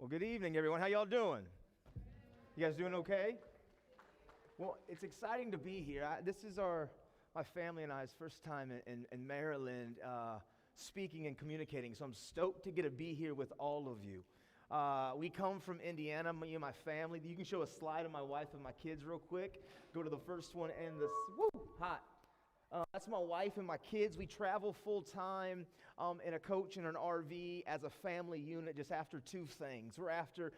Well, good evening, everyone. How y'all doing? You guys doing okay? Well, it's exciting to be here. This is my family and I's first time in Maryland speaking and communicating, so I'm stoked to get to be here with all of you. We come from Indiana, me and my family. You can show a slide of my wife and my kids real quick. Go to the first one and hot. That's my wife and my kids. We travel full time in a coach and an RV as a family unit just after two things. We're after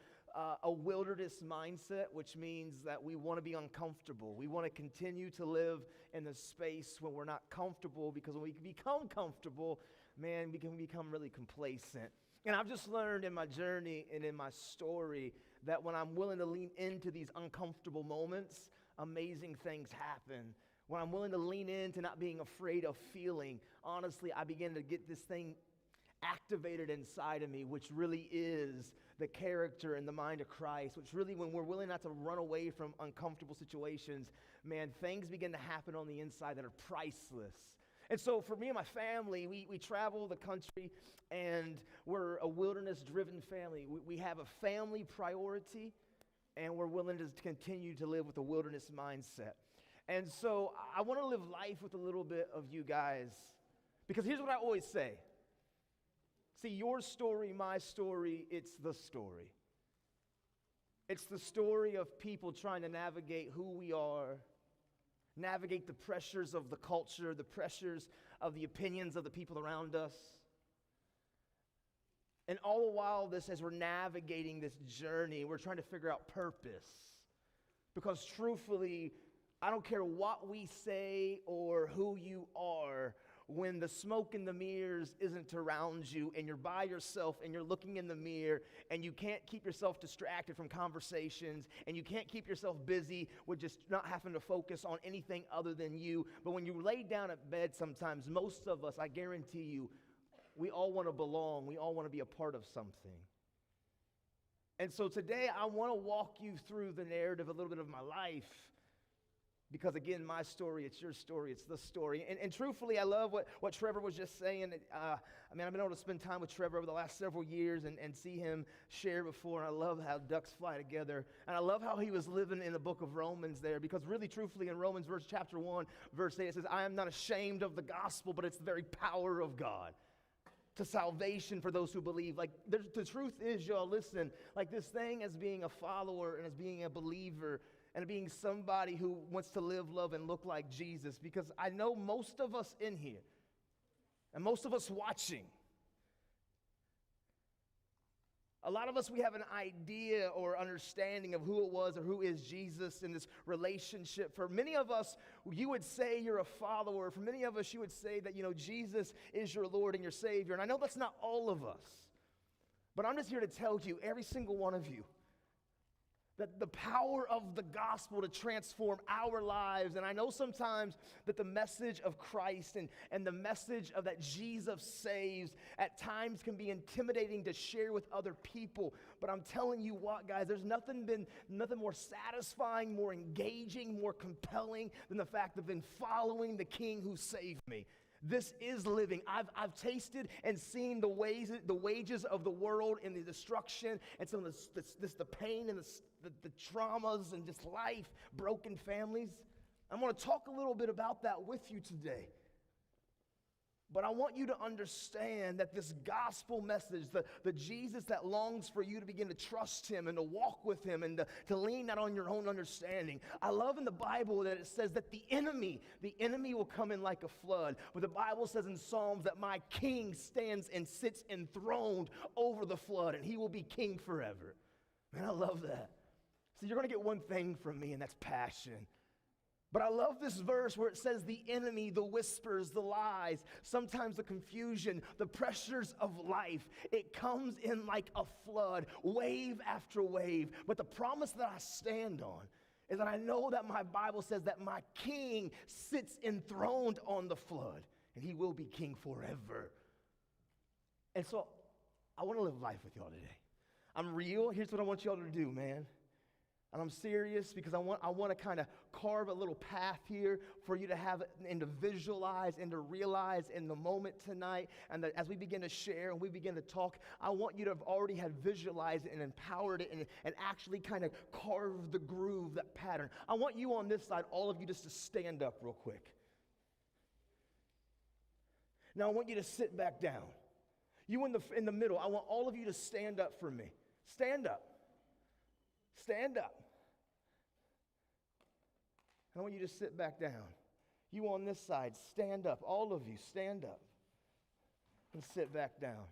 a wilderness mindset, which means that we want to be uncomfortable. We want to continue to live in the space when we're not comfortable, because when we become comfortable, man, we can become really complacent. And I've just learned in my journey and in my story that when I'm willing to lean into these uncomfortable moments, amazing things happen. When I'm willing to lean into not being afraid of feeling, honestly, I begin to get this thing activated inside of me, which really is the character and the mind of Christ, which really, when we're willing not to run away from uncomfortable situations, man, things begin to happen on the inside that are priceless. And so for me and my family, we travel the country, and we're a wilderness-driven family. We have a family priority, and we're willing to continue to live with a wilderness mindset. And so I want to live life with a little bit of you guys, because here's what I always say. See, your story, my story, it's the story. It's the story of people trying to navigate who we are, navigate the pressures of the culture, the pressures of the opinions of the people around us. And all the while, as we're navigating this journey, we're trying to figure out purpose. Because truthfully, I don't care what we say or who you are, when the smoke in the mirrors isn't around you and you're by yourself and you're looking in the mirror and you can't keep yourself distracted from conversations and you can't keep yourself busy with just not having to focus on anything other than you. But when you lay down at bed sometimes, most of us, I guarantee you, we all want to belong. We all want to be a part of something. And so today I want to walk you through the narrative, a little bit of my life. Because again, my story, it's your story, it's the story. And truthfully, I love what Trevor was just saying. I've been able to spend time with Trevor over the last several years and see him share before. And I love how ducks fly together. And I love how he was living in the book of Romans there. Because really, truthfully, in Romans chapter 1, verse 8, it says, I am not ashamed of the gospel, but it's the very power of God to salvation for those who believe. Like, the truth is, y'all, listen, like this thing as being a follower and as being a believer and being somebody who wants to live, love, and look like Jesus, because I know most of us in here, and most of us watching, a lot of us, we have an idea or understanding of who it was or who is Jesus in this relationship. For many of us, you would say you're a follower. For many of us, you would say that, Jesus is your Lord and your Savior. And I know that's not all of us, but I'm just here to tell you, every single one of you, that the power of the gospel to transform our lives. And I know sometimes that the message of Christ and the message of that Jesus saves at times can be intimidating to share with other people. But I'm telling you what, guys, there's nothing more satisfying, more engaging, more compelling than the fact of been following the King who saved me. This is living. I've tasted and seen the wages of the world and the destruction and some of the pain and the traumas and just life, broken families. I'm going to talk a little bit about that with you today. But I want you to understand that this gospel message, the Jesus that longs for you to begin to trust him and to walk with him and to lean not on your own understanding. I love in the Bible that it says that the enemy will come in like a flood. But the Bible says in Psalms that my king stands and sits enthroned over the flood, and he will be king forever. Man, I love that. So you're going to get one thing from me, and that's passion. But I love this verse where it says the enemy, the whispers, the lies, sometimes the confusion, the pressures of life, it comes in like a flood, wave after wave. But the promise that I stand on is that I know that my Bible says that my king sits enthroned on the flood, and he will be king forever. And so I want to live life with y'all today. I'm real. Here's what I want y'all to do, man. And I'm serious because I want to kind of carve a little path here for you to have and to visualize and to realize in the moment tonight. And that as we begin to share and we begin to talk, I want you to have already had visualized it and empowered it and actually kind of carved the groove, that pattern. I want you on this side, all of you, just to stand up real quick. Now I want you to sit back down. You in the middle, I want all of you to stand up for me. Stand up. Stand up. I want you to sit back down. You on this side, stand up. All of you, stand up and sit back down.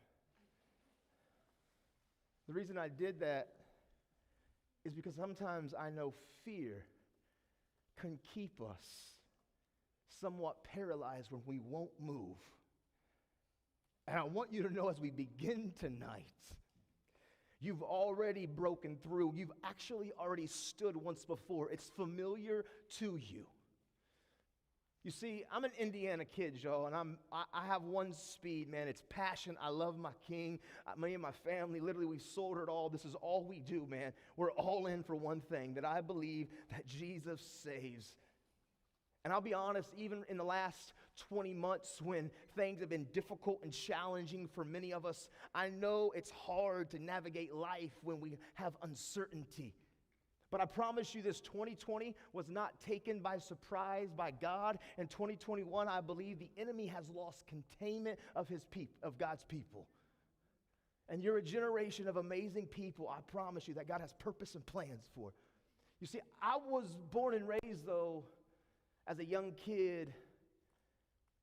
The reason I did that is because sometimes I know fear can keep us somewhat paralyzed when we won't move. And I want you to know as we begin tonight, you've already broken through. You've actually already stood once before. It's familiar to you. You see, I'm an Indiana kid, y'all, and I have one speed, man. It's passion. I love my king. Me and my family, literally, we've sold it all. This is all we do, man. We're all in for one thing, that I believe that Jesus saves. And I'll be honest, even in the last 20 months when things have been difficult and challenging for many of us, I know it's hard to navigate life when we have uncertainty. But I promise you this, 2020 was not taken by surprise by God. In 2021, I believe the enemy has lost containment of God's people. And you're a generation of amazing people, I promise you, that God has purpose and plans for. You see, I was born and raised, though, as a young kid,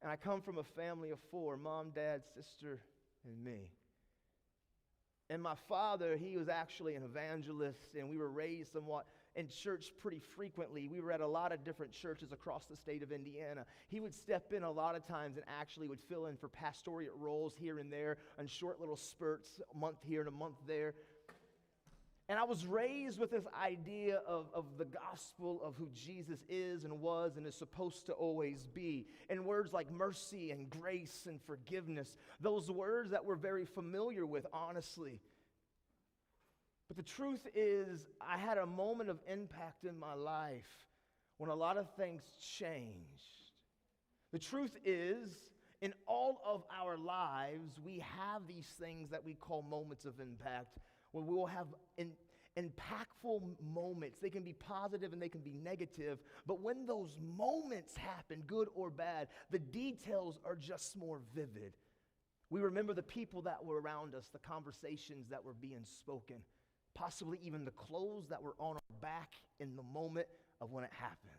and I come from a family of 4, mom, dad, sister, and me. And my father, he was actually an evangelist, and we were raised somewhat in church pretty frequently. We were at a lot of different churches across the state of Indiana. He would step in a lot of times and actually would fill in for pastoral roles here and there on short little spurts, a month here and a month there. And I was raised with this idea of the gospel of who Jesus is and was and is supposed to always be. And words like mercy and grace and forgiveness, those words that we're very familiar with, honestly. But the truth is, I had a moment of impact in my life when a lot of things changed. The truth is, in all of our lives, we have these things that we call moments of impact, where we will have impactful moments. They can be positive and they can be negative, but when those moments happen, good or bad, the details are just more vivid. We remember the people that were around us, the conversations that were being spoken, possibly even the clothes that were on our back in the moment of when it happened.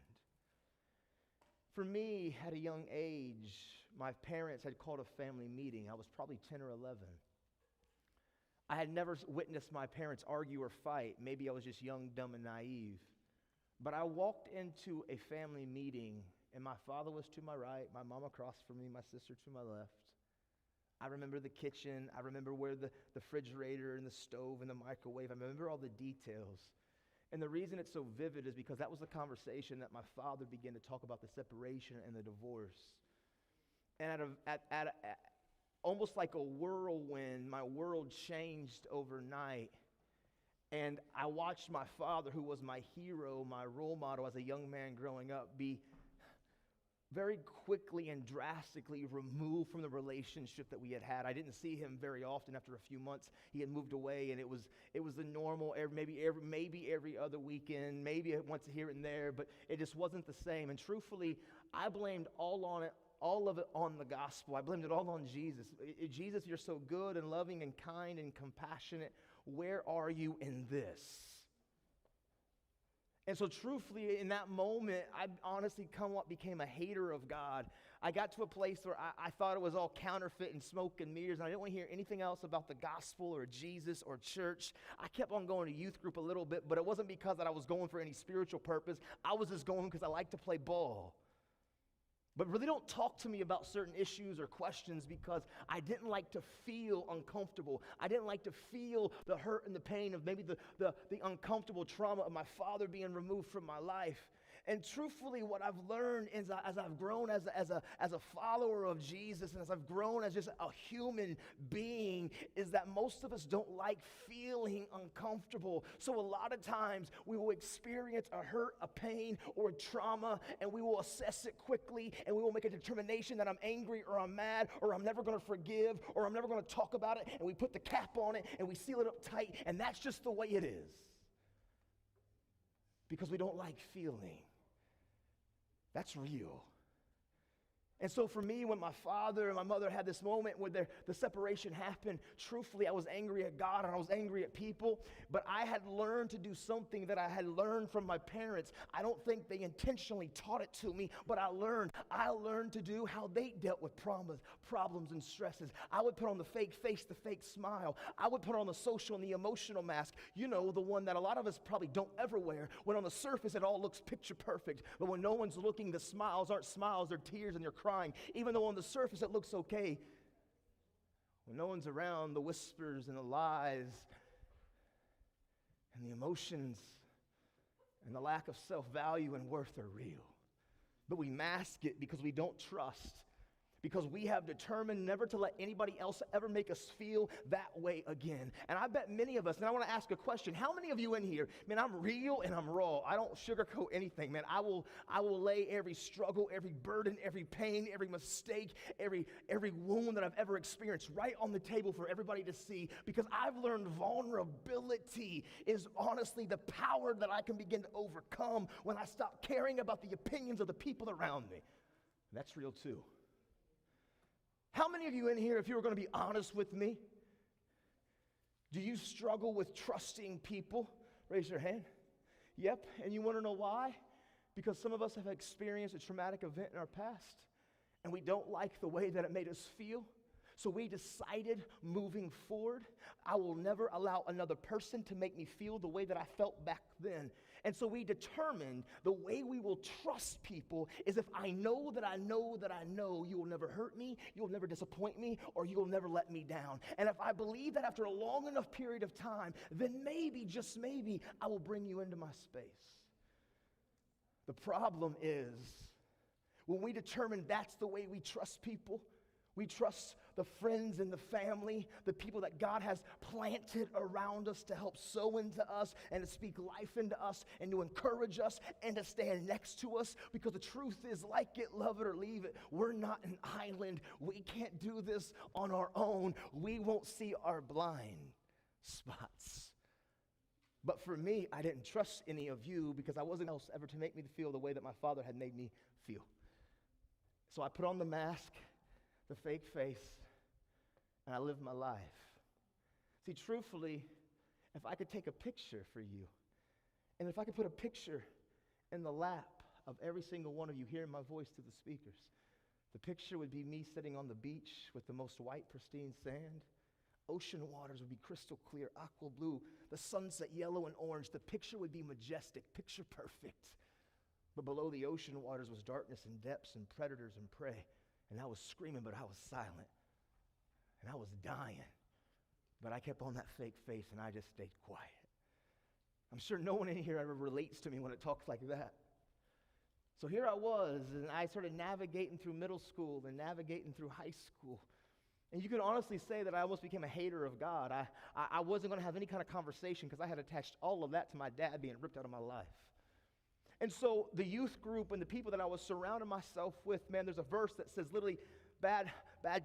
For me, at a young age, my parents had called a family meeting. I was probably 10 or 11. I had never witnessed my parents argue or fight. Maybe I was just young, dumb, and naive. But I walked into a family meeting, and my father was to my right, my mom across from me, my sister to my left. I remember the kitchen. I remember where the refrigerator and the stove and the microwave. I remember all the details. And the reason it's so vivid is because that was the conversation that my father began to talk about the separation and the divorce. And almost like a whirlwind, my world changed overnight. And I watched my father, who was my hero, my role model as a young man growing up, be very quickly and drastically removed from the relationship that we had had. I didn't see him very often. After a few months, he had moved away, and it was the normal, maybe every other weekend, maybe once here and there, but it just wasn't the same. And truthfully, I blamed all of it on the gospel. I blamed it all on Jesus. Jesus, you're so good and loving and kind and compassionate. Where are you in this? And so truthfully, in that moment, I honestly became a hater of God. I got to a place where I thought it was all counterfeit and smoke and mirrors, and I didn't want to hear anything else about the gospel or Jesus or church. I kept on going to youth group a little bit, but it wasn't because that I was going for any spiritual purpose. I was just going because I like to play ball. But really don't talk to me about certain issues or questions because I didn't like to feel uncomfortable. I didn't like to feel the hurt and the pain of maybe the uncomfortable trauma of my father being removed from my life. And truthfully, what I've learned is as I've grown as a follower of Jesus, and as I've grown as just a human being, is that most of us don't like feeling uncomfortable. So a lot of times we will experience a hurt, a pain, or a trauma, and we will assess it quickly, and we will make a determination that I'm angry, or I'm mad, or I'm never going to forgive, or I'm never going to talk about it, and we put the cap on it, and we seal it up tight, and that's just the way it is. Because we don't like feeling. That's real. And so for me, when my father and my mother had this moment where the separation happened, truthfully, I was angry at God and I was angry at people, but I had learned to do something that I had learned from my parents. I don't think they intentionally taught it to me, but I learned to do how they dealt with problems and stresses. I would put on the fake face, the fake smile. I would put on the social and the emotional mask, you know, the one that a lot of us probably don't ever wear, when on the surface it all looks picture perfect, but when no one's looking, the smiles aren't smiles, they're tears and you're crying. Even though on the surface it looks okay, when no one's around, the whispers and the lies and the emotions and the lack of self-value and worth are real. But we mask it because we don't trust, because we have determined never to let anybody else ever make us feel that way again. And I bet many of us, and I want to ask a question, how many of you in here, man, I'm real and I'm raw. I don't sugarcoat anything, man. I will lay every struggle, every burden, every pain, every mistake, every wound that I've ever experienced right on the table for everybody to see, because I've learned vulnerability is honestly the power that I can begin to overcome when I stop caring about the opinions of the people around me. And that's real too. How many of you in here, if you were going to be honest with me, do you struggle with trusting people? Raise your hand. Yep, and you want to know why? Because some of us have experienced a traumatic event in our past, and we don't like the way that it made us feel. So we decided moving forward, I will never allow another person to make me feel the way that I felt back then. And so we determined the way we will trust people is if I know that I know that I know you will never hurt me, you will never disappoint me, or you will never let me down. And if I believe that after a long enough period of time, then maybe, just maybe, I will bring you into my space. The problem is, when we determine that's the way we trust people, we trust the friends and the family, the people that God has planted around us to help sow into us and to speak life into us and to encourage us and to stand next to us. Because the truth is, like it, love it, or leave it, we're not an island. We can't do this on our own. We won't see our blind spots. But for me, I didn't trust any of you because I wasn't else ever to make me feel the way that my father had made me feel. So I put on the mask, the fake face, and I live my life. See, truthfully, if I could take a picture for you, and if I could put a picture in the lap of every single one of you hearing my voice through the speakers, the picture would be me sitting on the beach with the most white, pristine sand. Ocean waters would be crystal clear, aqua blue, the sunset yellow and orange. The picture would be majestic, picture perfect. But below the ocean waters was darkness and depths and predators and prey. And I was screaming, but I was silent. And I was dying. But I kept on that fake face, and I just stayed quiet. I'm sure no one in here ever relates to me when it talks like that. So here I was, and I started navigating through middle school and navigating through high school. And you could honestly say that I almost became a hater of God. I wasn't going to have any kind of conversation because I had attached all of that to my dad being ripped out of my life. And so the youth group and the people that I was surrounding myself with, man, there's a verse that says literally, bad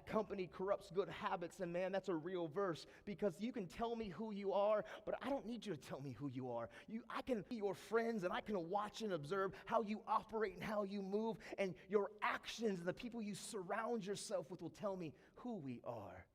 company corrupts good habits. And man, that's a real verse, because you can tell me who you are, but I don't need you to tell me who you are. I can be your friends, and I can watch and observe how you operate and how you move, and your actions and the people you surround yourself with will tell me who we are.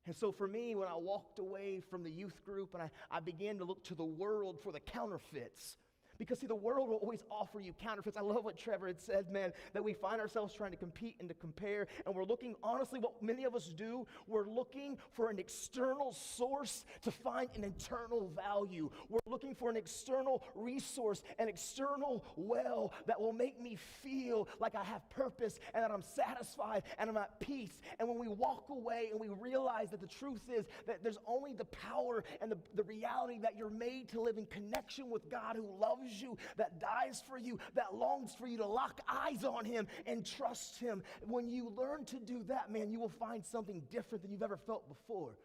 And so for me, when I walked away from the youth group and I began to look to the world for the counterfeits, because, see, the world will always offer you counterfeits. I love what Trevor had said, man, that we find ourselves trying to compete and to compare, and we're looking, honestly, what many of us do, we're looking for an external source to find an internal value. We're looking for an external resource, an external well that will make me feel like I have purpose and that I'm satisfied and I'm at peace. And when we walk away and we realize that the truth is that there's only the power and the reality that you're made to live in connection with God who loves loves you, that dies for you, that longs for you to lock eyes on him and trust him. When you learn to do that, man, you will find something different than you've ever felt before.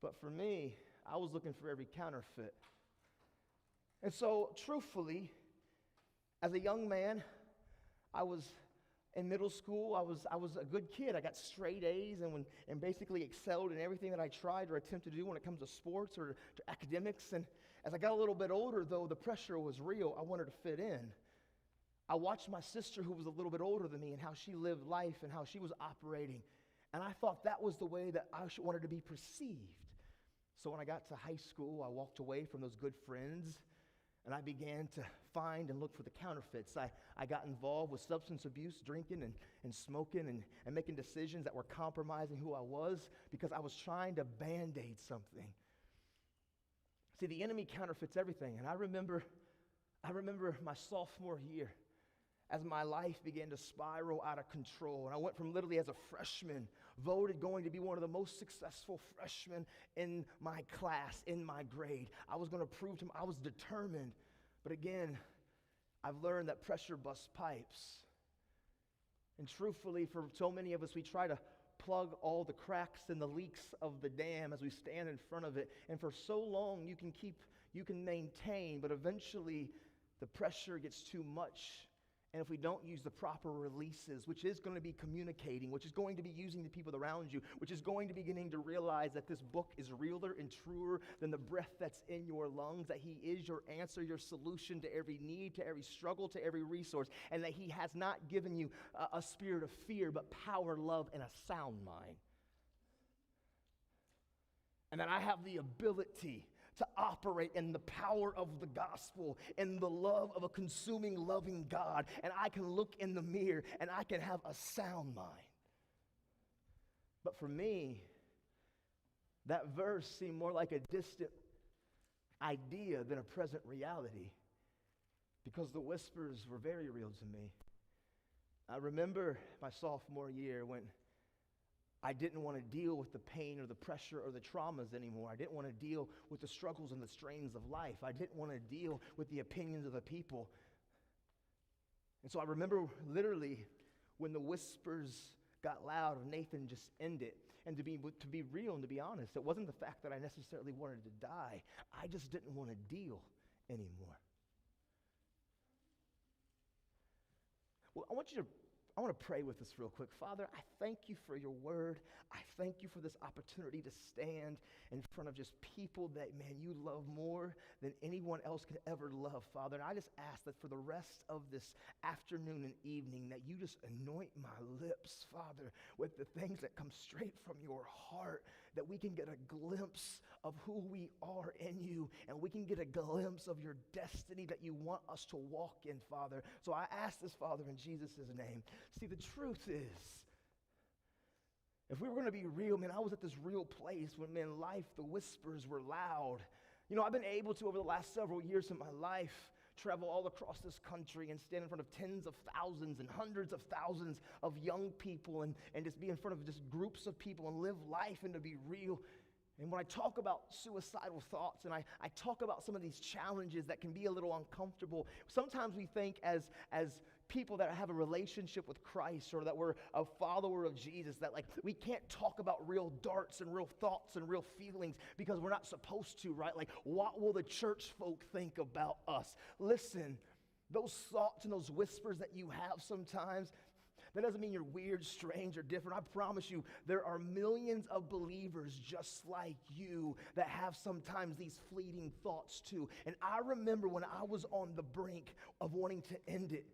But for me, I was looking for every counterfeit. And so, truthfully, as a young man, I was in middle school. I was a good kid. I got straight A's and basically excelled in everything that I tried or attempted to do when it comes to sports or to academics. And as I got a little bit older, though, the pressure was real. I wanted to fit in. I watched my sister, who was a little bit older than me, and how she lived life and how she was operating. And I thought that was the way that I wanted to be perceived. So when I got to high school, I walked away from those good friends, and I began to find and look for the counterfeits. I got involved with substance abuse, drinking and smoking and making decisions that were compromising who I was because I was trying to Band-Aid something. See, the enemy counterfeits everything. And I remember my sophomore year as my life began to spiral out of control. And I went from literally as a freshman, voted going to be one of the most successful freshmen in my class, in my grade. I was going to prove to him, I was determined. But again, I've learned that pressure busts pipes. And truthfully, for so many of us, we try to plug all the cracks and the leaks of the dam as we stand in front of it. And for so long, you can maintain, but eventually the pressure gets too much. And if we don't use the proper releases, which is going to be communicating, which is going to be using the people around you, which is going to be beginning to realize that this book is realer and truer than the breath that's in your lungs, that he is your answer, your solution to every need, to every struggle, to every resource, and that he has not given you a spirit of fear, but power, love, and a sound mind. And that I have the ability to operate in the power of the gospel, in the love of a consuming, loving God. And I can look in the mirror and I can have a sound mind. But for me, that verse seemed more like a distant idea than a present reality, because the whispers were very real to me. I remember my sophomore year when I didn't want to deal with the pain or the pressure or the traumas anymore. I didn't want to deal with the struggles and the strains of life. I didn't want to deal with the opinions of the people. And so I remember literally when the whispers got loud of Nathan just ended. And to be real and to be honest, it wasn't the fact that I necessarily wanted to die. I just didn't want to deal anymore. Well, I want to pray with us real quick. Father, I thank you for your word. I thank you for this opportunity to stand in front of just people that, man, you love more than anyone else could ever love, Father. And I just ask that for the rest of this afternoon and evening, that you just anoint my lips, Father, with the things that come straight from your heart, that we can get a glimpse of who we are in you, and we can get a glimpse of your destiny that you want us to walk in, Father. So I ask this, Father, in Jesus' name. See, the truth is, if we were going to be real, man, I was at this real place when, man, life, the whispers were loud. You know, I've been able to, over the last several years of my life, travel all across this country and stand in front of tens of thousands and hundreds of thousands of young people and just be in front of just groups of people and live life and to be real. And when I talk about suicidal thoughts and I talk about some of these challenges that can be a little uncomfortable, sometimes we think as people that have a relationship with Christ or that we're a follower of Jesus, that like we can't talk about real darts and real thoughts and real feelings because we're not supposed to, right? Like, what will the church folk think about us? Listen, those thoughts and those whispers that you have sometimes, that doesn't mean you're weird, strange, or different. I promise you, there are millions of believers just like you that have sometimes these fleeting thoughts too. And I remember when I was on the brink of wanting to end it.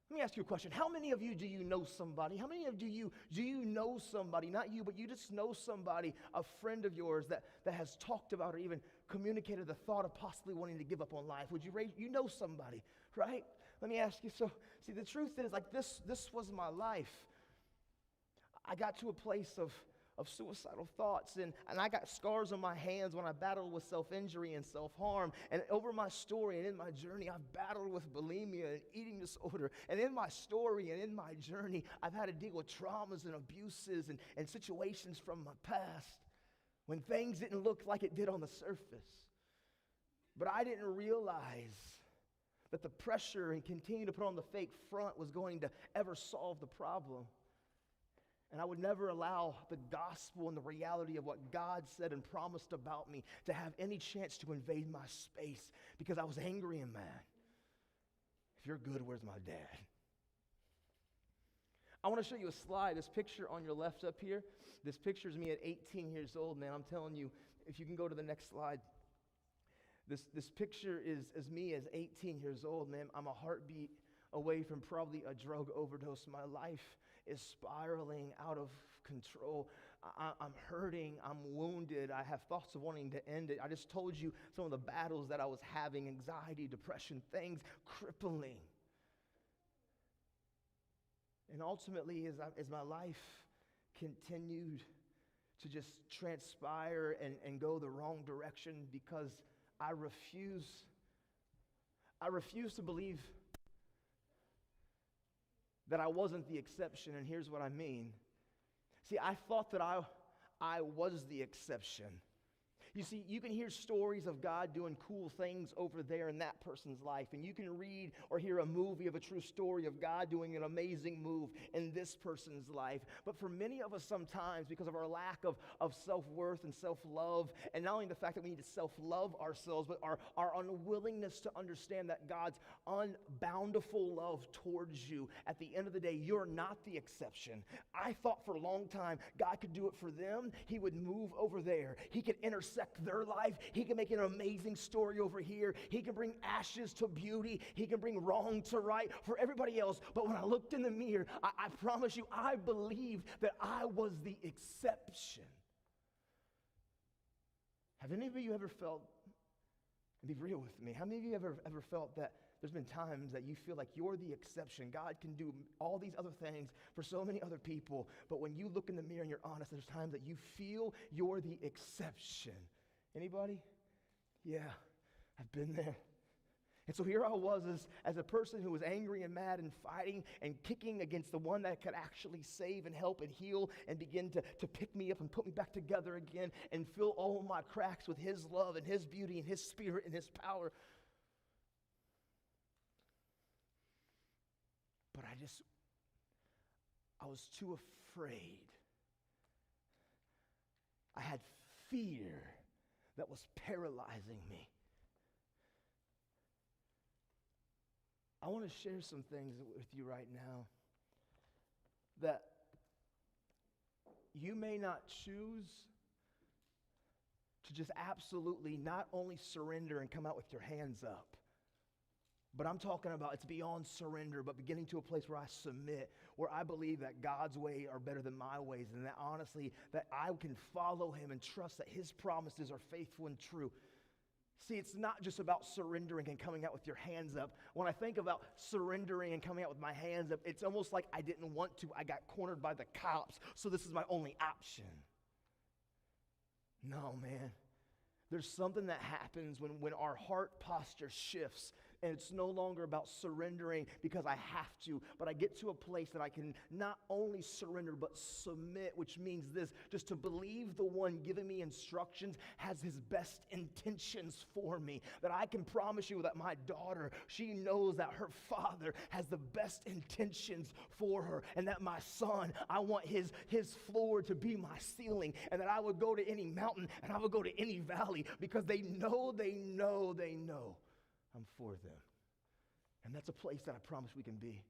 Let me ask you a question. How many of you do you know somebody? How many of you do you know somebody, not you, but you just know somebody, a friend of yours that has talked about or even communicated the thought of possibly wanting to give up on life? Would you raise, you know somebody, right? Let me ask you, so, see, the truth is, like, this was my life. I got to a place of suicidal thoughts, and I got scars on my hands when I battled with self-injury and self-harm. And over my story and in my journey, I've battled with bulimia and eating disorder. And in my story and in my journey, I've had to deal with traumas and abuses and situations from my past when things didn't look like it did on the surface. But I didn't realize that the pressure and continue to put on the fake front was going to ever solve the problem. And I would never allow the gospel and the reality of what God said and promised about me to have any chance to invade my space because I was angry and mad. If you're good, where's my dad? I want to show you a slide. This picture on your left up here, this picture is me at 18 years old, man. I'm telling you, if you can go to the next slide. This picture is me as 18 years old, man. I'm a heartbeat away from probably a drug overdose. My life is spiraling out of control. I'm hurting. I'm wounded. I have thoughts of wanting to end it. I just told you some of the battles that I was having, anxiety, depression, things crippling. And ultimately, as my life continued to just transpire and go the wrong direction because I refuse to believe that I wasn't the exception, and here's what I mean. See, I thought that I was the exception. You see, you can hear stories of God doing cool things over there in that person's life, and you can read or hear a movie of a true story of God doing an amazing move in this person's life. But for many of us sometimes, because of our lack of self-worth and self-love, and not only the fact that we need to self-love ourselves, but our unwillingness to understand that God's unboundiful love towards you, at the end of the day, you're not the exception. I thought for a long time God could do it for them. He would move over there. He could intersect their life. He can make an amazing story over here. He can bring ashes to beauty. He can bring wrong to right for everybody else. But when I looked in the mirror, I promise you, I believed that I was the exception. Have any of you ever felt, and be real with me, how many of you ever felt that there's been times that you feel like you're the exception? God can do all these other things for so many other people, but when you look in the mirror and you're honest, there's times that you feel you're the exception. Anybody? Yeah, I've been there. And so here I was as a person who was angry and mad and fighting and kicking against the one that could actually save and help and heal and begin to pick me up and put me back together again and fill all my cracks with His love and His beauty and His Spirit and His power. But I was too afraid. I had fear that was paralyzing me. I want to share some things with you right now that you may not choose to just absolutely not only surrender and come out with your hands up, but I'm talking about it's beyond surrender, but beginning to a place where I submit, where I believe that God's way are better than my ways, and that honestly, that I can follow Him and trust that His promises are faithful and true. See, it's not just about surrendering and coming out with your hands up. When I think about surrendering and coming out with my hands up, it's almost like I didn't want to. I got cornered by the cops, so this is my only option. No, man. There's something that happens when our heart posture shifts, and it's no longer about surrendering because I have to, but I get to a place that I can not only surrender but submit, which means this, just to believe the one giving me instructions has his best intentions for me. That I can promise you that my daughter, she knows that her father has the best intentions for her, and that my son, I want his floor to be my ceiling, and that I would go to any mountain and I would go to any valley because they know I'm for them. And that's a place that I promise we can be.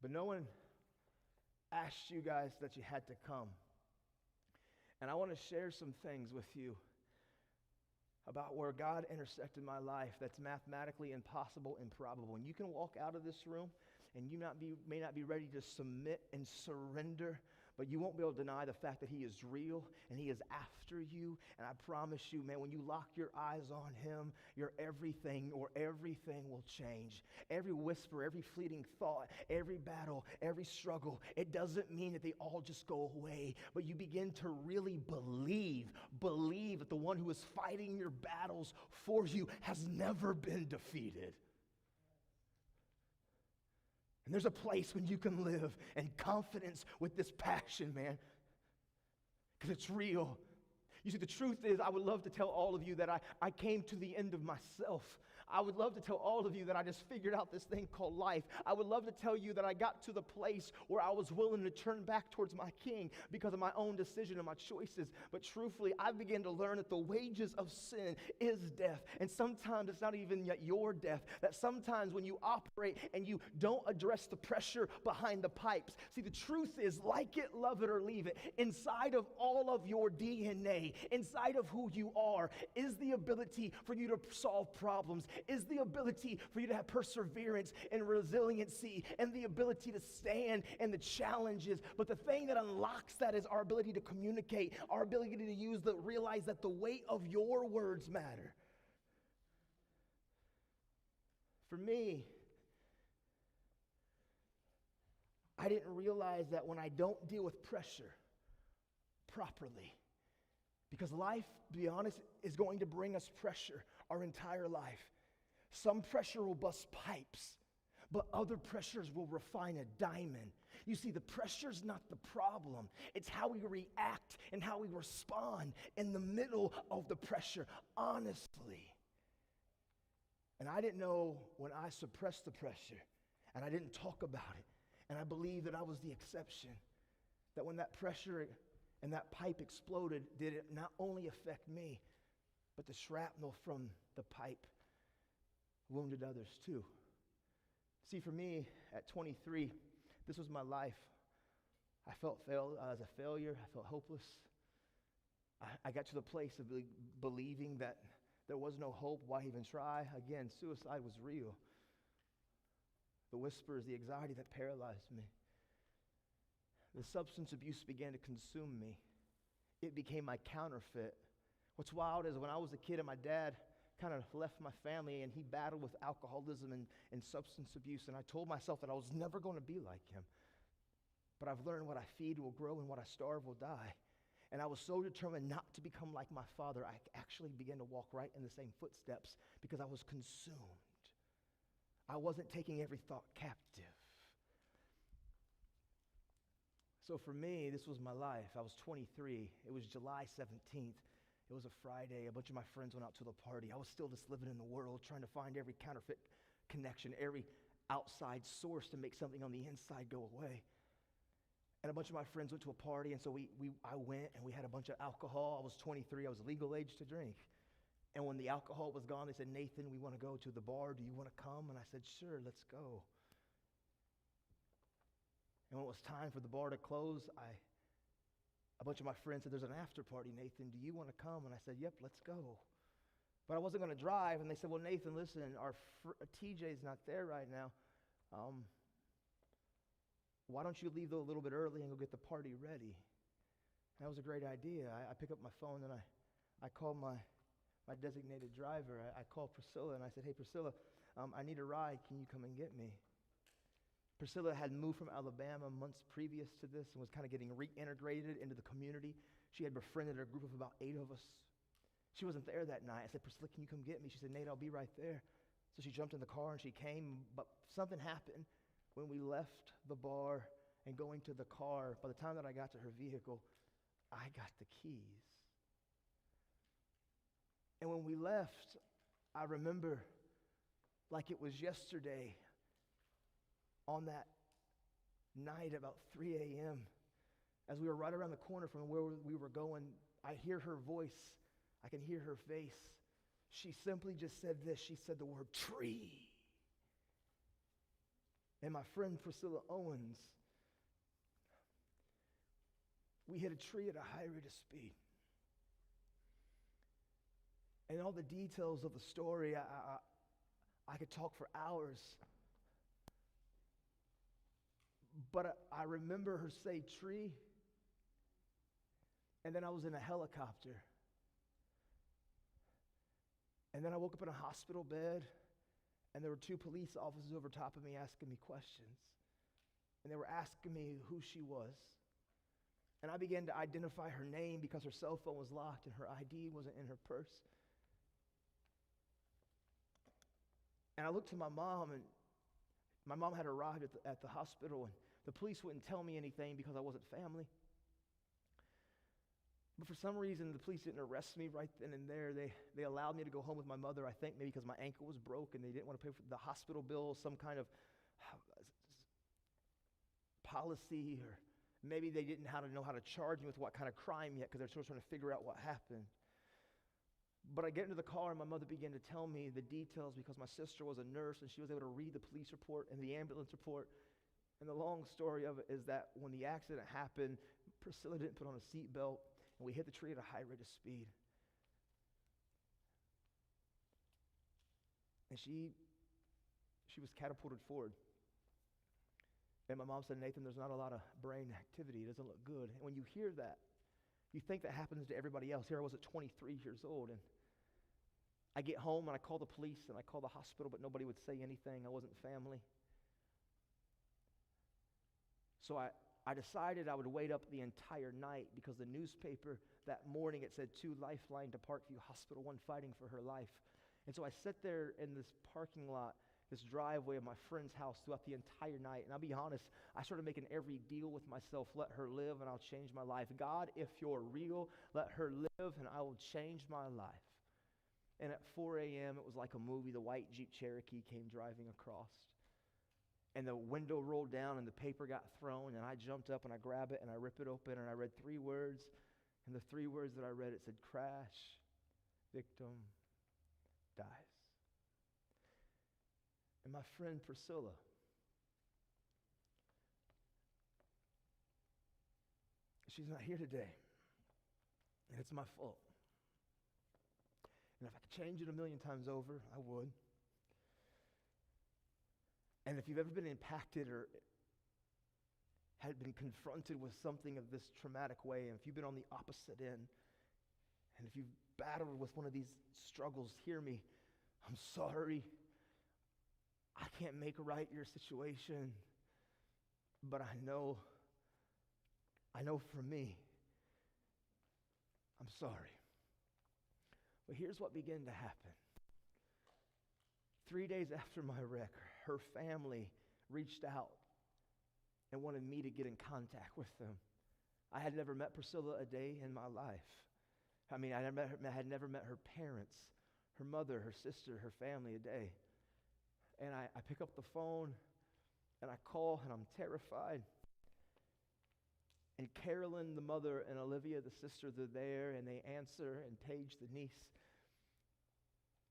But no one asked you guys that you had to come. And I want to share some things with you about where God intersected my life that's mathematically impossible, improbable. And you can walk out of this room and you may not be ready to submit and surrender, but you won't be able to deny the fact that He is real and He is after you. And I promise you, man, when you lock your eyes on Him, your everything will change. Every whisper, every fleeting thought, every battle, every struggle, it doesn't mean that they all just go away, but you begin to really believe that the one who is fighting your battles for you has never been defeated. And there's a place when you can live in confidence with this passion, man, because it's real. You see, the truth is, I would love to tell all of you that I came to the end of myself. I would love to tell all of you that I just figured out this thing called life. I would love to tell you that I got to the place where I was willing to turn back towards my King because of my own decision and my choices. But truthfully, I began to learn that the wages of sin is death. And sometimes it's not even yet your death. That sometimes when you operate and you don't address the pressure behind the pipes. See, the truth is, like it, love it, or leave it, inside of all of your DNA, inside of who you are, is the ability for you to solve problems, is the ability for you to have perseverance and resiliency and the ability to stand in the challenges. But the thing that unlocks that is our ability to communicate, our ability to realize that the weight of your words matter. For me, I didn't realize that when I don't deal with pressure properly, because life, to be honest, is going to bring us pressure our entire life. Some pressure will bust pipes, but other pressures will refine a diamond. You see, the pressure's not the problem. It's how we react and how we respond in the middle of the pressure, honestly. And I didn't know when I suppressed the pressure and I didn't talk about it, and I believe that I was the exception, that when that pressure and that pipe exploded, did it not only affect me, but the shrapnel from the pipe wounded others too. See, for me, at 23, this was my life. I felt as a failure. I felt hopeless. I got to the place of believing that there was no hope. Why even try? Again, suicide was real. The whispers, the anxiety that paralyzed me. The substance abuse began to consume me. It became my counterfeit. What's wild is when I was a kid and my dad kind of left my family and he battled with alcoholism and substance abuse, and I told myself that I was never going to be like him. But I've learned what I feed will grow and what I starve will die. And I was so determined not to become like my father, I actually began to walk right in the same footsteps because I was consumed. I wasn't taking every thought captive. So for me, this was my life. I was 23. It was July 17th. It was a Friday. A bunch of my friends went out to the party. I was still just living in the world, trying to find every counterfeit connection, every outside source to make something on the inside go away. And a bunch of my friends went to a party, and so I went, and we had a bunch of alcohol. I was 23. I was legal age to drink. And when the alcohol was gone, they said, "Nathan, we want to go to the bar. Do you want to come?" And I said, "Sure, let's go." And when it was time for the bar to close, a bunch of my friends said, "There's an after party, Nathan. Do you want to come?" And I said, "Yep, let's go." But I wasn't going to drive, and they said, "Well, Nathan, listen, our TJ's not there right now. Why don't you leave a little bit early and go get the party ready?" And that was a great idea. I picked up my phone, and I called my designated driver. I called Priscilla, and I said, "Hey, Priscilla, I need a ride. Can you come and get me?" Priscilla had moved from Alabama months previous to this and was kind of getting reintegrated into the community. She had befriended a group of about 8 of us. She wasn't there that night. I said, "Priscilla, can you come get me?" She said, "Nate, I'll be right there." So she jumped in the car and she came, but something happened when we left the bar and going to the car. By the time that I got to her vehicle, I got the keys. And when we left, I remember like it was yesterday, on that night about 3 a.m., as we were right around the corner from where we were going, I hear her voice. I can hear her face. She simply just said this. She said the word tree. And my friend Priscilla Owens, we hit a tree at a high rate of speed. And all the details of the story, I could talk for hours. But I remember her say tree, and then I was in a helicopter. And then I woke up in a hospital bed, and there were 2 police officers over top of me asking me questions. And they were asking me who she was. And I began to identify her name because her cell phone was locked and her ID wasn't in her purse. And I looked to my mom, and my mom had arrived at the hospital, and the police wouldn't tell me anything because I wasn't family. But for some reason, the police didn't arrest me right then and there. They allowed me to go home with my mother, I think maybe because my ankle was broken. They didn't want to pay for the hospital bill, some kind of policy, or maybe they didn't know how to charge me with what kind of crime yet, because they're still trying to figure out what happened. But I get into the car, and my mother began to tell me the details, because my sister was a nurse, and she was able to read the police report and the ambulance report. And the long story of it is that when the accident happened, Priscilla didn't put on a seatbelt, and we hit the tree at a high rate of speed. And she was catapulted forward. And my mom said, Nathan, there's not a lot of brain activity. It doesn't look good. And when you hear that, you think that happens to everybody else. Here I was at 23 years old, and I get home, and I call the police, and I call the hospital, but nobody would say anything. I wasn't family. So I decided I would wait up the entire night, because the newspaper that morning, it said 2 lifeline to Parkview Hospital, 1 fighting for her life. And so I sat there in this parking lot, this driveway of my friend's house throughout the entire night. And I'll be honest, I started making every deal with myself. Let her live and I'll change my life. God, if you're real, let her live and I will change my life. And at 4 a.m., it was like a movie. The white Jeep Cherokee came driving across. And the window rolled down and the paper got thrown, and I jumped up and I grabbed it and I ripped it open, and I read 3 words. And the 3 words that I read, it said, crash, victim, dies. And my friend Priscilla, she's not here today. And it's my fault. And if I could change it 1,000,000 times over, I would. And if you've ever been impacted or had been confronted with something of this traumatic way, and if you've been on the opposite end, and if you've battled with one of these struggles, hear me. I'm sorry. I can't make right your situation, but I know for me, I'm sorry. But here's what began to happen. 3 days after my wreck, her family reached out and wanted me to get in contact with them. I had never met Priscilla a day in my life. I mean, I had never met her parents, her mother, her sister, her family a day. And I pick up the phone, and I call, and I'm terrified. And Carolyn, the mother, and Olivia, the sister, they're there, and they answer, and Paige, the niece.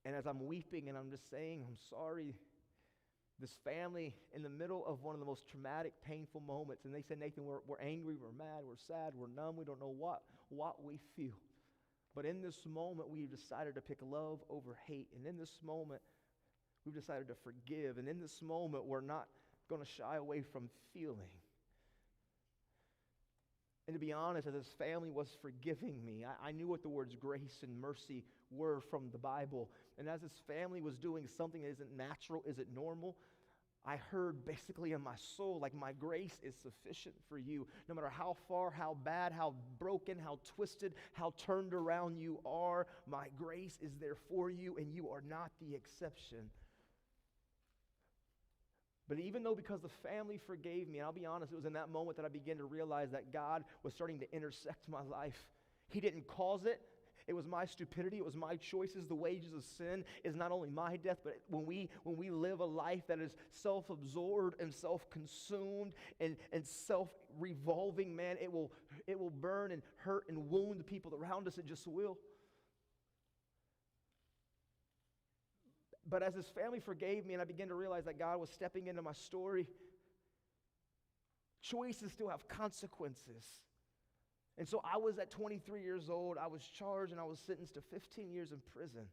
And as I'm weeping, and I'm just saying, I'm sorry, this family in the middle of one of the most traumatic, painful moments, and they said, Nathan, we're angry, we're mad, we're sad, we're numb, we don't know what we feel. But in this moment, we've decided to pick love over hate. And in this moment, we've decided to forgive. And in this moment, we're not going to shy away from feeling. And to be honest, as this family was forgiving me, I knew what the words grace and mercy were from the Bible. And as this family was doing something that isn't natural, isn't normal, I heard basically in my soul, like, my grace is sufficient for you. No matter how far, how bad, how broken, how twisted, how turned around you are, my grace is there for you, and you are not the exception. But even though, because the family forgave me, and I'll be honest, it was in that moment that I began to realize that God was starting to intersect my life. He didn't cause it. It was my stupidity. It was my choices. The wages of sin is not only my death, but when we live a life that is self-absorbed and self-consumed and self-revolving, man, it will burn and hurt and wound the people around us. It just will. But as this family forgave me and I began to realize that God was stepping into my story, choices still have consequences. And so I was at 23 years old, I was charged and I was sentenced to 15 years in prison.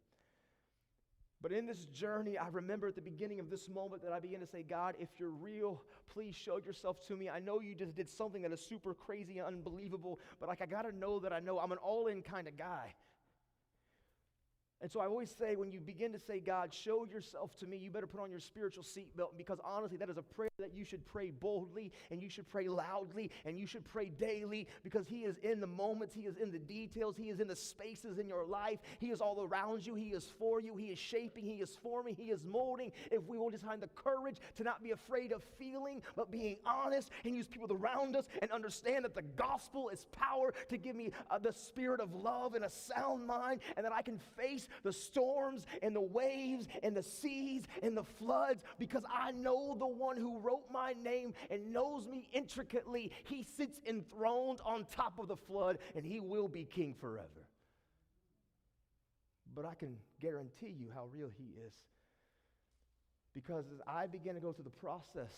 But in this journey, I remember at the beginning of this moment that I began to say, God, if you're real, please show yourself to me. I know you just did something that is super crazy and unbelievable, but I got to know that I know I'm an all-in kind of guy. And so I always say, when you begin to say, God, show yourself to me, you better put on your spiritual seatbelt, because honestly, that is a prayer that you should pray boldly, and you should pray loudly, and you should pray daily, because He is in the moments, He is in the details, He is in the spaces in your life, He is all around you, He is for you, He is shaping, He is forming, He is molding. If we will just find the courage to not be afraid of feeling, but being honest, and use people around us, and understand that the gospel is power to give me the spirit of love and a sound mind, and that I can face the storms and the waves and the seas and the floods, because I know the one who wrote my name and knows me intricately. He sits enthroned on top of the flood, and He will be king forever. But I can guarantee you how real He is, because as I began to go through the process,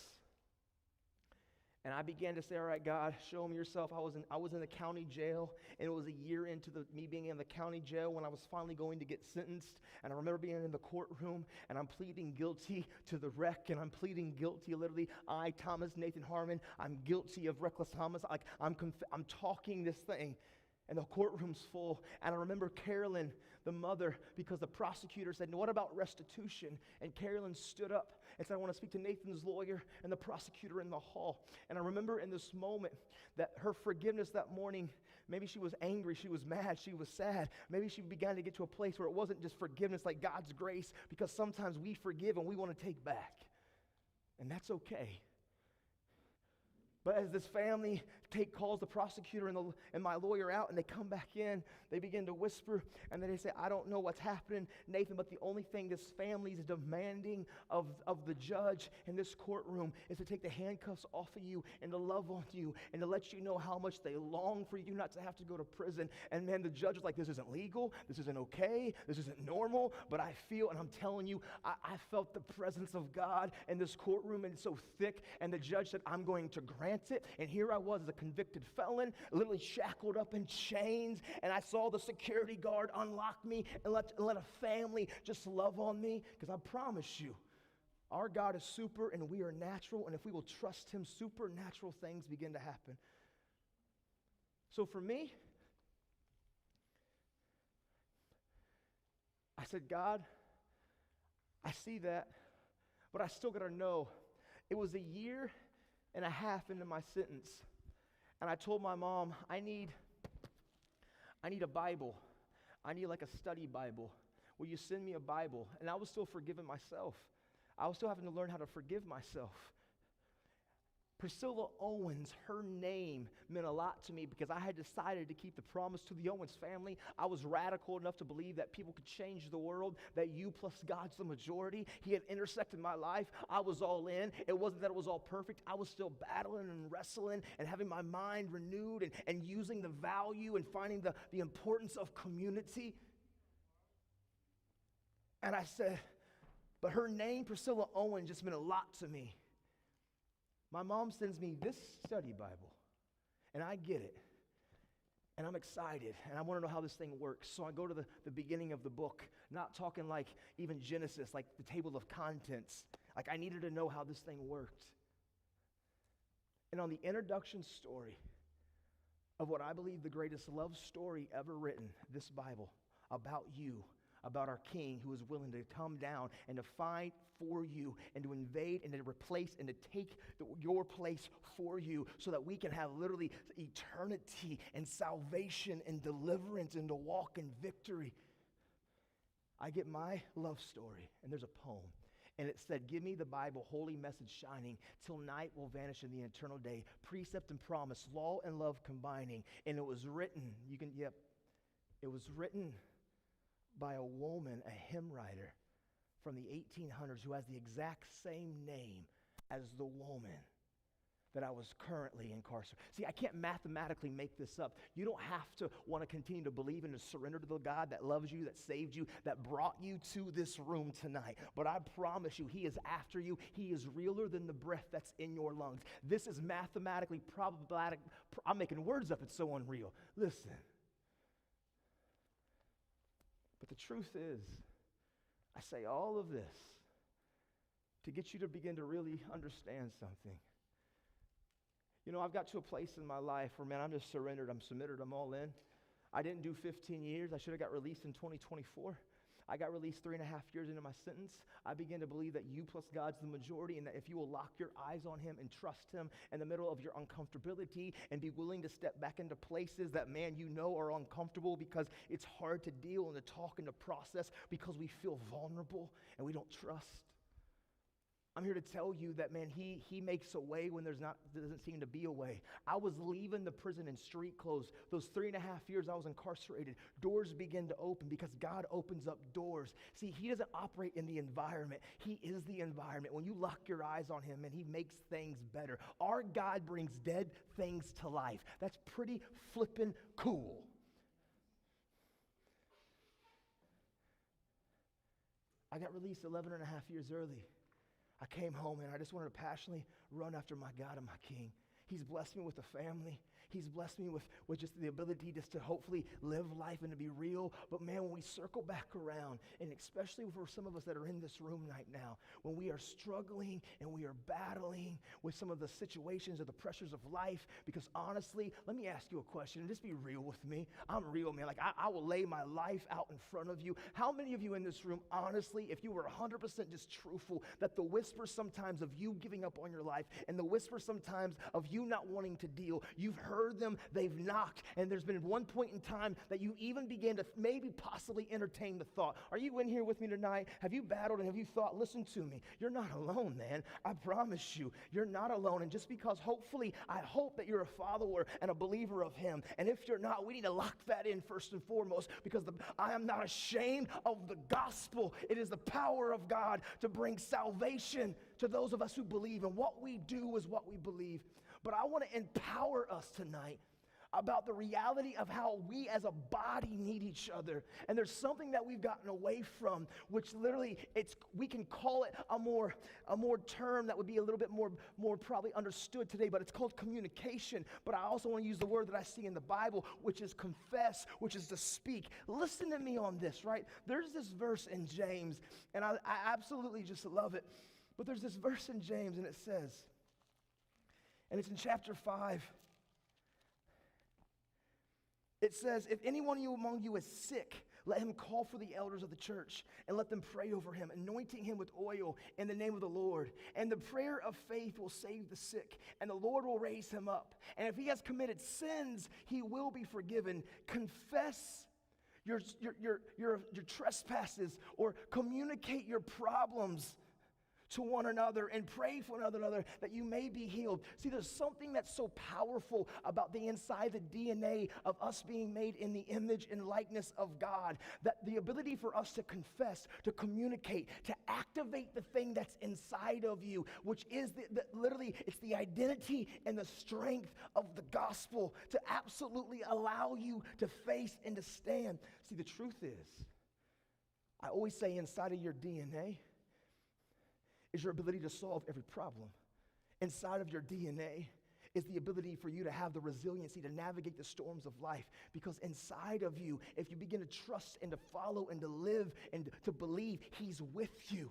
and I began to say, all right, God, show me yourself. I was in the county jail, and it was a year into me being in the county jail when I was finally going to get sentenced. And I remember being in the courtroom, and I'm pleading guilty to the wreck, and I'm pleading guilty, literally, I, Thomas Nathan Harmon, I'm guilty of reckless homicide. Like, I'm talking this thing, and the courtroom's full. And I remember Carolyn, the mother, because the prosecutor said, what about restitution? And Carolyn stood up and said, I want to speak to Nathan's lawyer and the prosecutor in the hall. And I remember in this moment that her forgiveness that morning, maybe she was angry, she was mad, she was sad. Maybe she began to get to a place where it wasn't just forgiveness like God's grace, because sometimes we forgive and we want to take back. And that's okay. But as this family calls the prosecutor and my lawyer out, and they come back in, they begin to whisper, and then they say, I don't know what's happening, Nathan, but the only thing this family is demanding of the judge in this courtroom is to take the handcuffs off of you and to love on you and to let you know how much they long for you not to have to go to prison. And man, the judge was like, this isn't legal, this isn't okay, this isn't normal, but I feel, and I'm telling you, I felt the presence of God in this courtroom, and it's so thick, and the judge said, I'm going to grant it. And here I was as a convicted felon, literally shackled up in chains, and I saw the security guard unlock me and let a family just love on me, because I promise you, our God is super and we are natural, and if we will trust Him, supernatural things begin to happen. So for me, I said, God, I see that, but I still got to know. It was a year and a half into my sentence, and I told my mom, I need a Bible. I need like a study Bible. Will you send me a Bible? And I was still forgiving myself. I was still having to learn how to forgive myself. Priscilla Owens, her name meant a lot to me, because I had decided to keep the promise to the Owens family. I was radical enough to believe that people could change the world, that you plus God's the majority. He had intersected my life. I was all in. It wasn't that it was all perfect. I was still battling and wrestling and having my mind renewed and using the value and finding the importance of community. And I said, but her name, Priscilla Owens, just meant a lot to me. My mom sends me this study Bible, and I get it, and I'm excited, and I want to know how this thing works. So I go to the beginning of the book, not talking like even Genesis, like the table of contents. Like, I needed to know how this thing worked. And on the introduction story of what I believe the greatest love story ever written, this Bible, about you, about our King who is willing to come down and to fight for you and to invade and to replace and to take your place for you, so that we can have literally eternity and salvation and deliverance and to walk in victory. I get my love story, and there's a poem, and it said, give me the Bible, holy message shining, till night will vanish in the eternal day, precept and promise, law and love combining. And it was written, it was written by a woman, a hymn writer from the 1800s, who has the exact same name as the woman that I was currently incarcerated. See, I can't mathematically make this up. You don't have to want to continue to believe and to surrender to the God that loves you, that saved you, that brought you to this room tonight. But I promise you, He is after you. He is realer than the breath that's in your lungs. This is mathematically problematic. I'm making words up. It's so unreal. Listen. But the truth is, I say all of this to get you to begin to really understand something. You know, I've got to a place in my life where, man, I'm just surrendered. I'm submitted. I'm all in. I didn't do 15 years. I should have got released in 2024. I got released 3.5 years into my sentence. I began to believe that you plus God's the majority, and that if you will lock your eyes on him and trust him in the middle of your uncomfortability and be willing to step back into places that, man, you know are uncomfortable because it's hard to deal and to talk and to process because we feel vulnerable and we don't trust. I'm here to tell you that, man, he makes a way when there doesn't seem to be a way. I was leaving the prison in street clothes. Those 3.5 years I was incarcerated, doors begin to open because God opens up doors. See, he doesn't operate in the environment. He is the environment. When you lock your eyes on him, and he makes things better. Our God brings dead things to life. That's pretty flippin' cool. I got released 11.5 years early. I came home and I just wanted to passionately run after my God and my King. He's blessed me with a family. He's blessed me with just the ability just to hopefully live life and to be real. But man, when we circle back around, and especially for some of us that are in this room right now, when we are struggling and we are battling with some of the situations or the pressures of life, because honestly, let me ask you a question, and just be real with me. I'm real, man. Like I will lay my life out in front of you. How many of you in this room, honestly, if you were 100% just truthful, that the whispers sometimes of you giving up on your life and the whispers sometimes of you not wanting to deal, you've heard them, they've knocked, and there's been one point in time that you even began to maybe possibly entertain the thought. Are you in here with me tonight? Have you battled and have you thought, listen to me, you're not alone, man. I promise you, you're not alone. And just because hopefully, I hope that you're a follower and a believer of him. And if you're not, we need to lock that in first and foremost, because I am not ashamed of the gospel. It is the power of God to bring salvation to those of us who believe, and what we do is what we believe. But I want to empower us tonight about the reality of how we as a body need each other. And there's something that we've gotten away from, which literally we can call it a more term that would be a little bit more probably understood today, but it's called communication. But I also want to use the word that I see in the Bible, which is confess, which is to speak. Listen to me on this, right? There's this verse in James, and I absolutely just love it. But there's this verse in James, and it says, and it's in chapter 5. It says, if anyone among you is sick, let him call for the elders of the church and let them pray over him, anointing him with oil in the name of the Lord. And the prayer of faith will save the sick, and the Lord will raise him up. And if he has committed sins, he will be forgiven. Confess your trespasses, or communicate your problems to one another and pray for one another that you may be healed. See, there's something that's so powerful about the inside, the DNA of us being made in the image and likeness of God, that the ability for us to confess, to communicate, to activate the thing that's inside of you, which is literally, it's the identity and the strength of the gospel to absolutely allow you to face and to stand. See, the truth is, I always say inside of your DNA is your ability to solve every problem. Inside of your DNA is the ability for you to have the resiliency to navigate the storms of life. Because inside of you, if you begin to trust and to follow and to live and to believe, he's with you.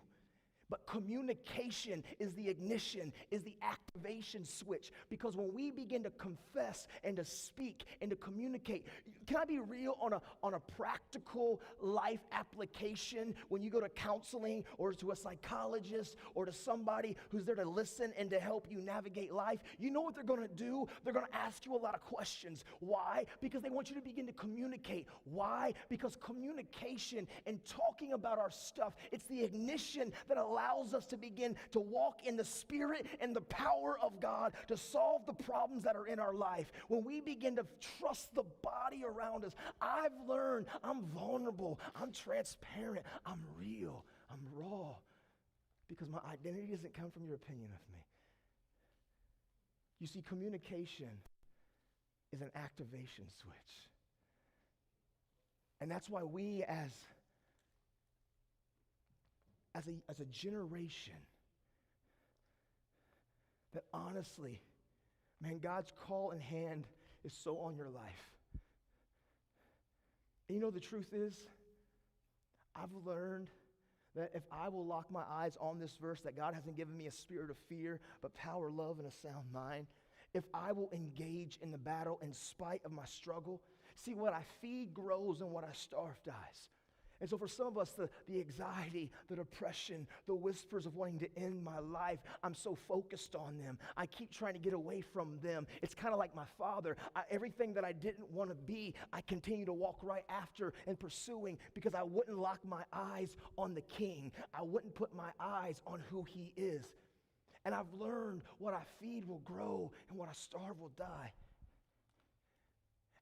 But communication is the ignition, is the activation switch. Because when we begin to confess and to speak and to communicate, can I be real on a practical life application? When you go to counseling or to a psychologist or to somebody who's there to listen and to help you navigate life, you know what they're going to do? They're going to ask you a lot of questions. Why? Because they want you to begin to communicate. Why? Because communication and talking about our stuff, it's the ignition that allows us to begin to walk in the Spirit and the power of God to solve the problems that are in our life. When we begin to trust the body around us, I've learned I'm vulnerable, I'm transparent, I'm real, I'm raw, because my identity doesn't come from your opinion of me. You see, communication is an activation switch. And that's why we as a generation, that honestly, man, God's call and hand is so on your life. And you know the truth is, I've learned that if I will lock my eyes on this verse, that God hasn't given me a spirit of fear, but power, love, and a sound mind. If I will engage in the battle in spite of my struggle, see, what I feed grows and what I starve dies. And so for some of us, the anxiety, the depression, the whispers of wanting to end my life, I'm so focused on them. I keep trying to get away from them. It's kind of like my father. Everything that I didn't want to be, I continue to walk right after and pursuing because I wouldn't lock my eyes on the King. I wouldn't put my eyes on who he is. And I've learned what I feed will grow and what I starve will die.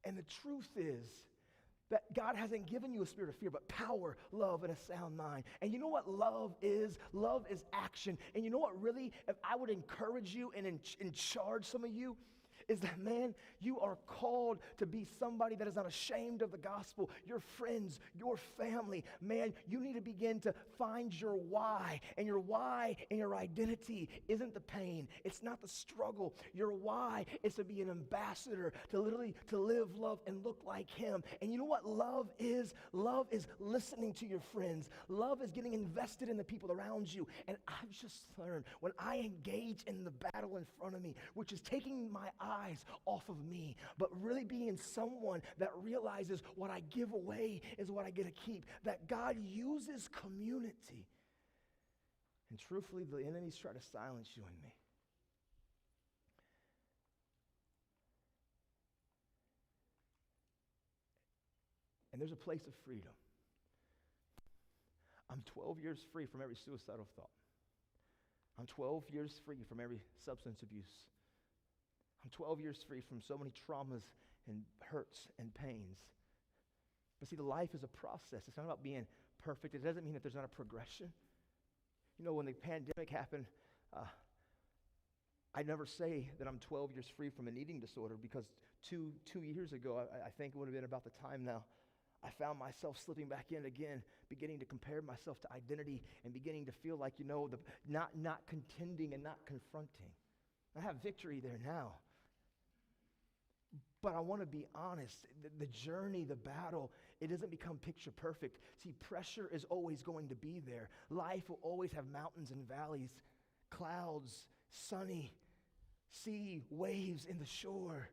And the truth is, that God hasn't given you a spirit of fear, but power, love, and a sound mind. And you know what love is? Love is action. And you know what really, if I would encourage you and in charge some of you, is that, man, you are called to be somebody that is not ashamed of the gospel. Your friends, your family, man, you need to begin to find your why. And your why and your identity isn't the pain. It's not the struggle. Your why is to be an ambassador, to literally to live, love, and look like him. And you know what love is? Love is listening to your friends. Love is getting invested in the people around you. And I've just learned when I engage in the battle in front of me, which is taking my eyes off of me, but really being someone that realizes what I give away is what I get to keep, that God uses community. And truthfully, the enemies try to silence you and me. And there's a place of freedom. I'm 12 years free from every suicidal thought. I'm 12 years free from every substance abuse. I'm 12 years free from so many traumas and hurts and pains. But see, the life is a process. It's not about being perfect. It doesn't mean that there's not a progression. You know, when the pandemic happened, I never say that I'm 12 years free from an eating disorder because two years ago, I think it would have been about the time now, I found myself slipping back in again, beginning to compare myself to identity and beginning to feel like, not contending and not confronting. I have victory there now. But I want to be honest, the journey, the battle, it doesn't become picture perfect. See, pressure is always going to be there. Life will always have mountains and valleys, clouds, sunny, sea, waves in the shore.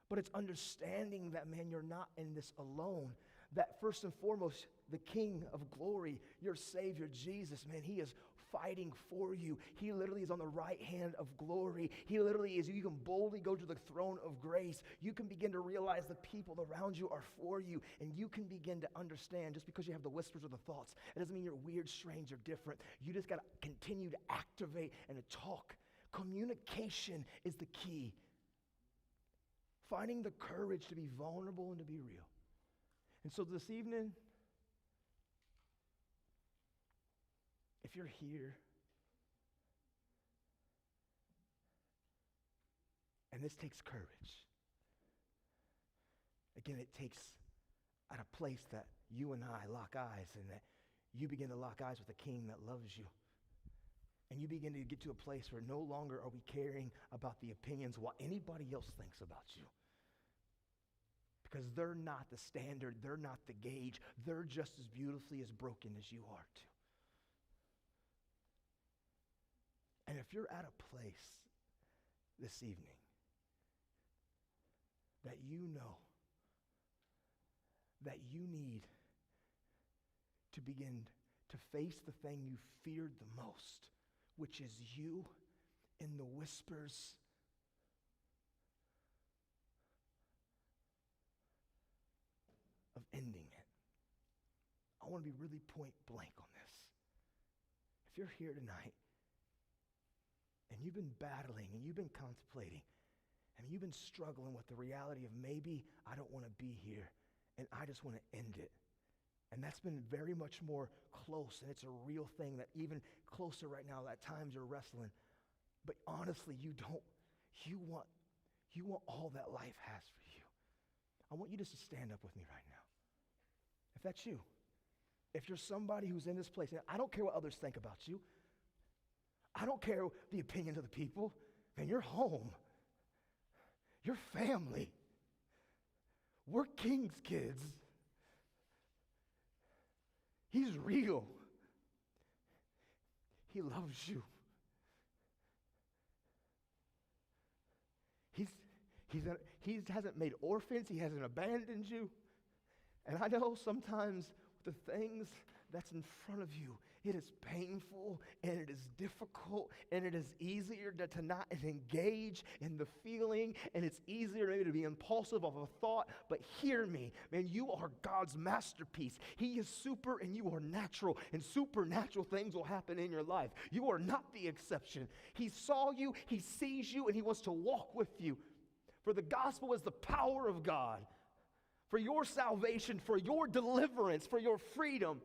But it's understanding that, man, you're not in this alone. That first and foremost, the King of glory, your Savior, Jesus, man, he is fighting for you. He literally is on the right hand of glory. He literally is, you can boldly go to the throne of grace. You can begin to realize the people around you are for you, and you can begin to understand just because you have the whispers or the thoughts, it doesn't mean you're weird, strange, or different. You just got to continue to activate and to talk. Communication is the key. Finding the courage to be vulnerable and to be real. And so this evening, if you're here, and this takes courage, again, it takes at a place that you and I lock eyes and that you begin to lock eyes with a King that loves you. And you begin to get to a place where no longer are we caring about the opinions, what anybody else thinks about you. Because they're not the standard, they're not the gauge, they're just as beautifully as broken as you are too. And if you're at a place this evening that you know that you need to begin to face the thing you feared the most, which is you in the whispers of ending it, I want to be really point blank on this. If you're here tonight and you've been battling and you've been contemplating and you've been struggling with the reality of maybe I don't want to be here and I just want to end it, and that's been very much more close, and it's a real thing that even closer right now, at times you're wrestling, but honestly you want all that life has for you. I want you just to stand up with me right now. If that's you, if you're somebody who's in this place, and I don't care what others think about you. I don't care the opinions of the people. Man, you're home. You're family. We're King's kids. He's real. He loves you. He hasn't made orphans. He hasn't abandoned you. And I know sometimes the things that's in front of you. It is painful and it is difficult and it is easier to not engage in the feeling, and it's easier maybe to be impulsive of a thought. But hear me, man, you are God's masterpiece. He is super and you are natural, and supernatural things will happen in your life. You are not the exception. He saw you, he sees you, and he wants to walk with you. For the gospel is the power of God for your salvation, for your deliverance, for your freedom.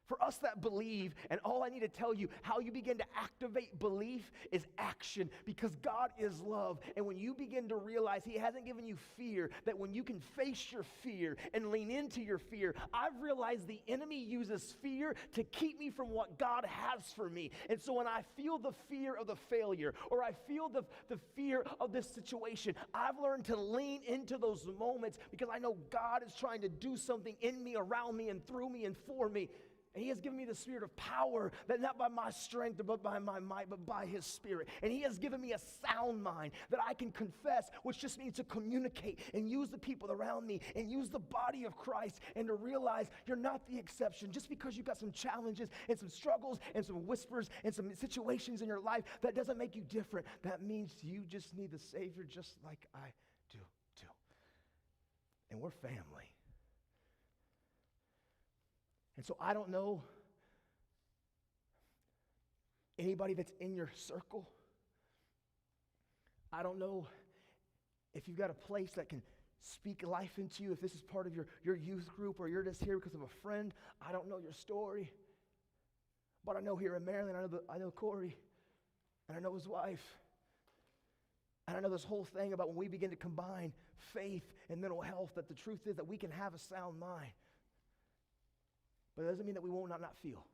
For us that believe, and all I need to tell you, how you begin to activate belief is action, because God is love. And when you begin to realize he hasn't given you fear, that when you can face your fear and lean into your fear, I've realized the enemy uses fear to keep me from what God has for me. And so when I feel the fear of the failure, or I feel the fear of this situation, I've learned to lean into those moments, because I know God is trying to do something in me, around me, and through me, and for me. And he has given me the spirit of power, that not by my strength, but by my might, but by his spirit. And he has given me a sound mind that I can confess, which just means to communicate and use the people around me and use the body of Christ, and to realize you're not the exception. Just because you've got some challenges and some struggles and some whispers and some situations in your life, that doesn't make you different. That means you just need the Savior just like I do too. And we're family. And so I don't know anybody that's in your circle. I don't know if you've got a place that can speak life into you, if this is part of your youth group, or you're just here because of a friend. I don't know your story. But I know here in Maryland, I know Corey, and I know his wife. And I know this whole thing about when we begin to combine faith and mental health, that the truth is that we can have a sound mind. But it doesn't mean that we will not feel.